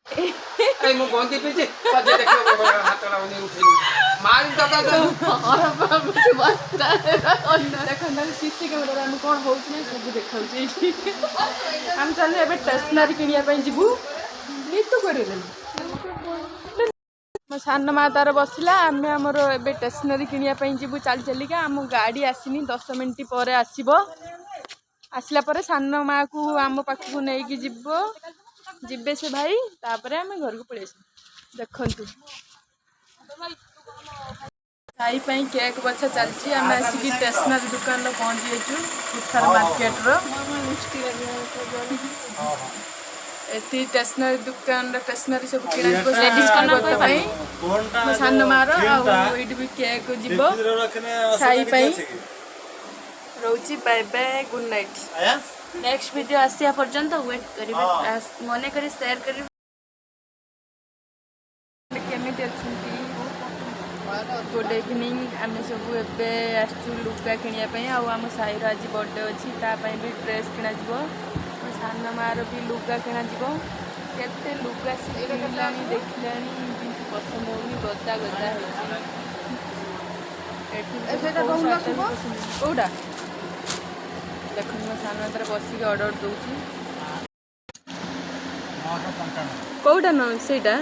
ए म गन्ती पिछे सजे देखियो हात लाउने उठेनी मारी दका और बाबू बस्ता देखो सीसी कैमेरा हम कौन हो सब देखा हम चल ए स्टेशनरी किनिया ପାଇଁ ଯିବୁ नीतू करेले मो सान मा तार बसला आम आमर ए स्टेशनरी किनिया ପାଇଁ ଯିବୁ चल चलिका आम गाड़ी आसीनी 10 मिनट पर आसीबो आसला पर सान माँ को आम पाखक नहीं जीवो जीवे से भाई तापर आम घर को पलि देखु भाई पाई केक बछा चलती आम आसिक स्टेशनरी दुकान पहुँची जाइए कुठार मार्केट री स्टेशनरी दुकान स्टेशनरी सब किना सान मार आईट भी केक जीव साई रोची bye bye good night next video आसिया पर्यंत वेट करिवे मन करी शेयर करिवे केमिति अछंती गुड इवनिंग आम सब एबे आसु लुगा किनिया पई आ आम साईर आज बर्थडे अछि ता पई भी ड्रेस किना जीवो सान मार भी लुगा किना जीवो केते लुगा सिलानी देखलानी पसंद होनी गदा गदा होची कोडा देख सान तर बसिक अर्डर दूसरी कौटा न सेटा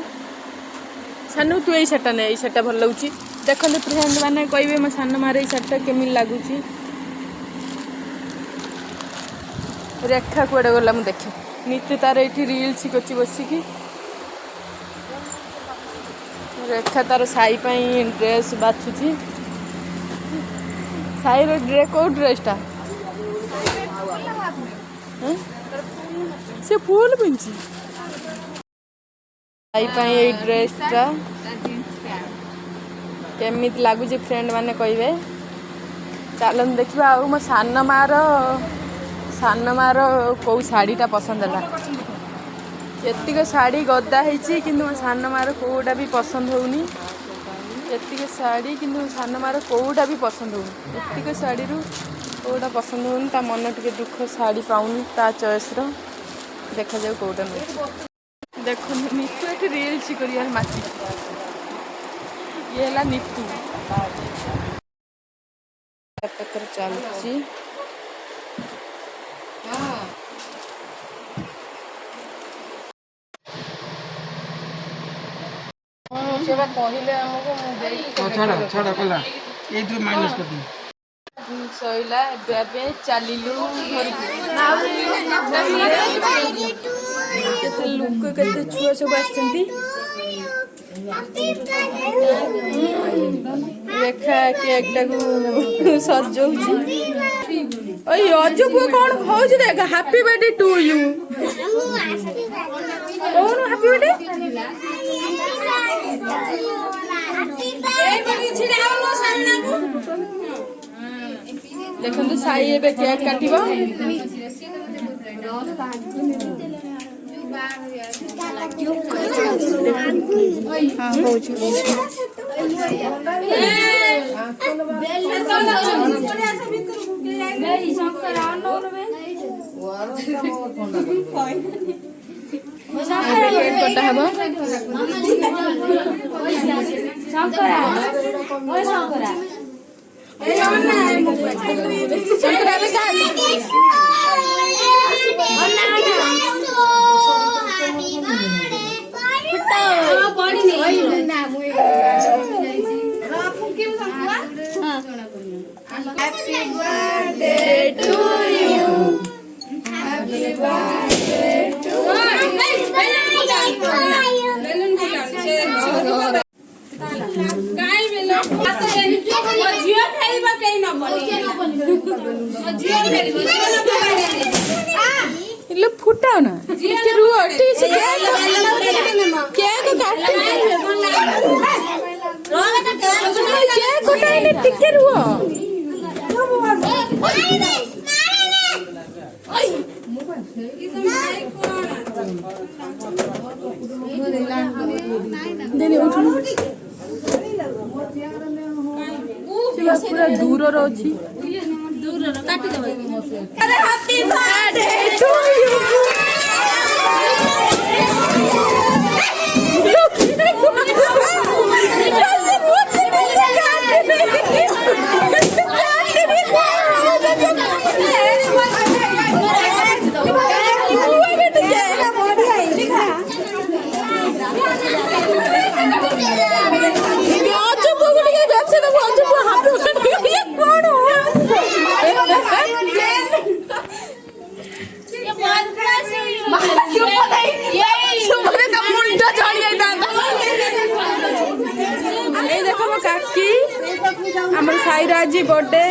सानू तू यही शार्टा ने शार्टा भल लगे देखते फ्रेंड मैंने कहे मो सान मार शार्टा केमी लगुच रेखा कूड़े गला मुझे देखे नीतू तार ये रिल्स करছি बसिकी रेखा तार साई ड्रेस बाछुची साई ड्रेस कौ ड्रेसटा से फूल पिंची आई ड्रेसटा केमी लगुच फ्रेंड मैंने कहे चलन देखा आ मो सान मार कौ शाढ़ीटा पसंद है एतिक शाढ़ी गदा है कि मो सान मार कौटा भी पसंद होनी एतिक शाढ़ी कि सान मार कौटा भी पसंद होनी एतिक शाढ़ी कौटा पसंद होनी ता मन टे दुख शाढ़ी पाऊनी ता चॉइस रो देखा जाऊ कौटा नहीं देखो नीतू ये रिल्स कर माची ये नीतू चलती कहले छाड़ा कला ए माइनस कर दी सैला चलू घर लोक के छुआ सब रेखा केक टाक सजौ अजु पुआ कौन खाऊ देख हैप्पी बर्थडे टू यू कौन हैप्पी बर्थडे देखो साई ए केक काटिबो फुटाओ ना टिके रुआ पूरा दूर रही happy birthday to you Rakhi ଆମର ସାଇର ଆଜି ବର୍ଥଡେ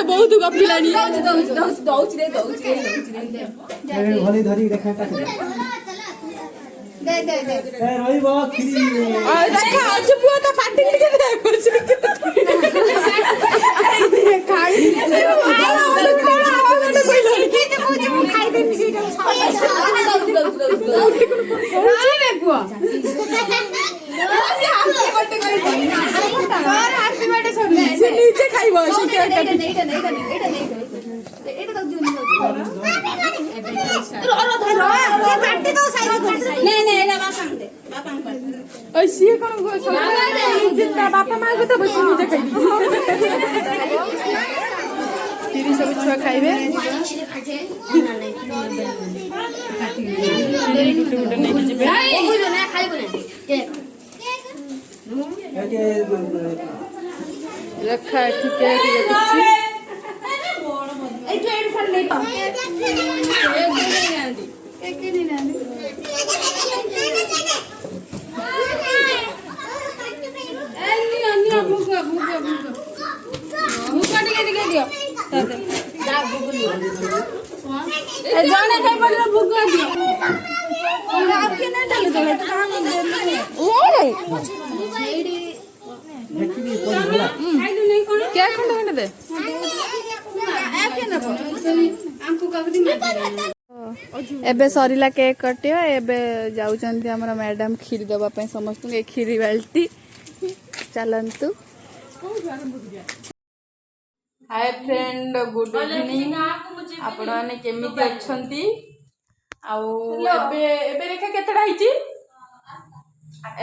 बहुत गपिलानी धरी देखा नीचे खाइब सी कौन बापा माँ को तो बस नीचे खाई फिर सब छुआ खाइबे रखा ठीक है क्या खंड खंड दे एबे सरीला केक कटियो एबे जाउचंती हमर मैडम खीर देबा पे समस्त के खीरी बाल्टी चलंतु हाय फ्रेंड गुड इवनिंग आपण माने केमिति अछंती आउ एबे एबे रेखा केतडा हिची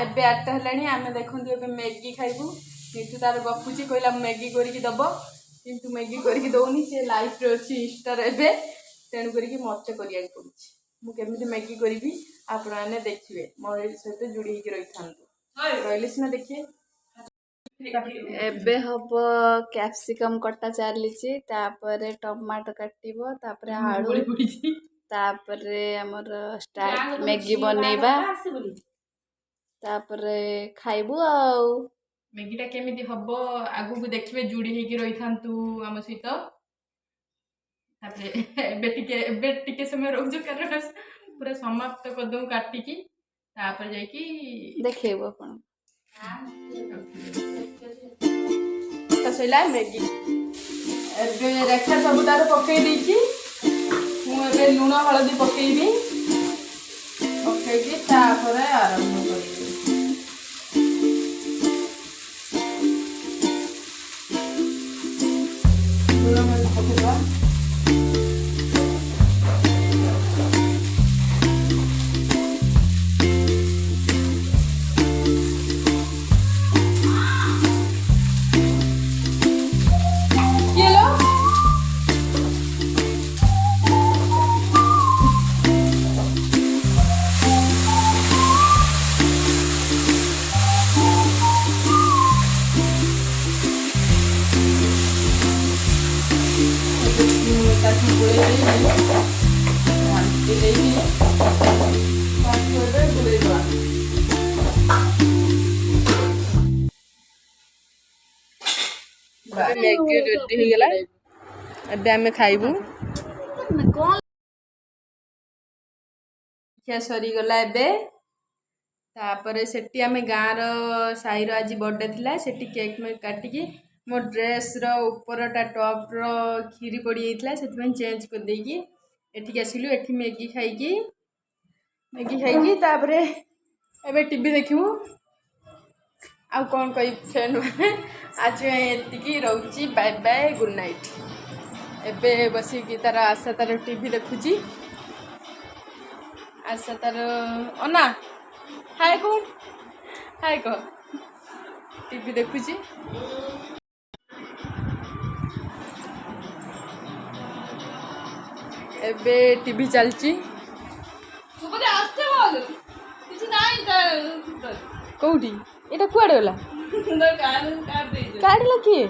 एबे आठ हलानी आमे देखंती एबे मैगी खाइबू मिठू तार गपुची कहला मैगी करके दब किंतु मैगी करके दौनी से लाइफ रे अछि इंस्टा रे तेणु करके मत करिया पड़ुछि मु केमिति मैगी करिवि आपण माने देखिबे मोर सहित जुड़ी होके रही थांतु रहले सिना देखिए एबे हब कैप्सिकम कटा चलीछि तापरे टमाटो काटिबो तापरे आलू तापरे हमर स्टार्ट मैगी बनेबा तापरे खाइबू आ मैगीटा केमिति हब आगु को देखिबे जुड़ी होके रही थांतु हम सहित एबे टिके समय रोज कारण पूरा समाप्त कर दऊ काटिकी तापर जाई देखेबो अपन तो सैला मैगी एबे रेखा सब तार पकई देछि मु एबे लूण हळदी पकईबी पकईकी तापर आरंभ करबी लूण हळदी पकईबा मैगी रेडी हो गला एबे हमें खाइबू क्या सरी गला एबे तापरे सेठी आमे गाँर साईर आज बर्थडे थिला सेठी केक में काटिकी मो ड्रेस रो ऊपरटा टॉप रो खीरी पड़ी जाइतला सेति चेंज कर देकी एठिक आसिलु एठी मैगी खाइकी तापरे एबे टीवी देखिबू आ कौन कही फ्रेंड मैंने आज एतिकी रोची बाय बाय गुड नाइट एबे बसिकी तार आशा तार टीवी देखुची आशा तार अना हाय कौन हाय कह टीवी देखुची एबे टीवी चलची कौटी एटा कुआडे गला काढला किए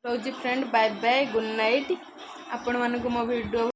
रोजी friend bye bye good night आपण मानक मो वीडियो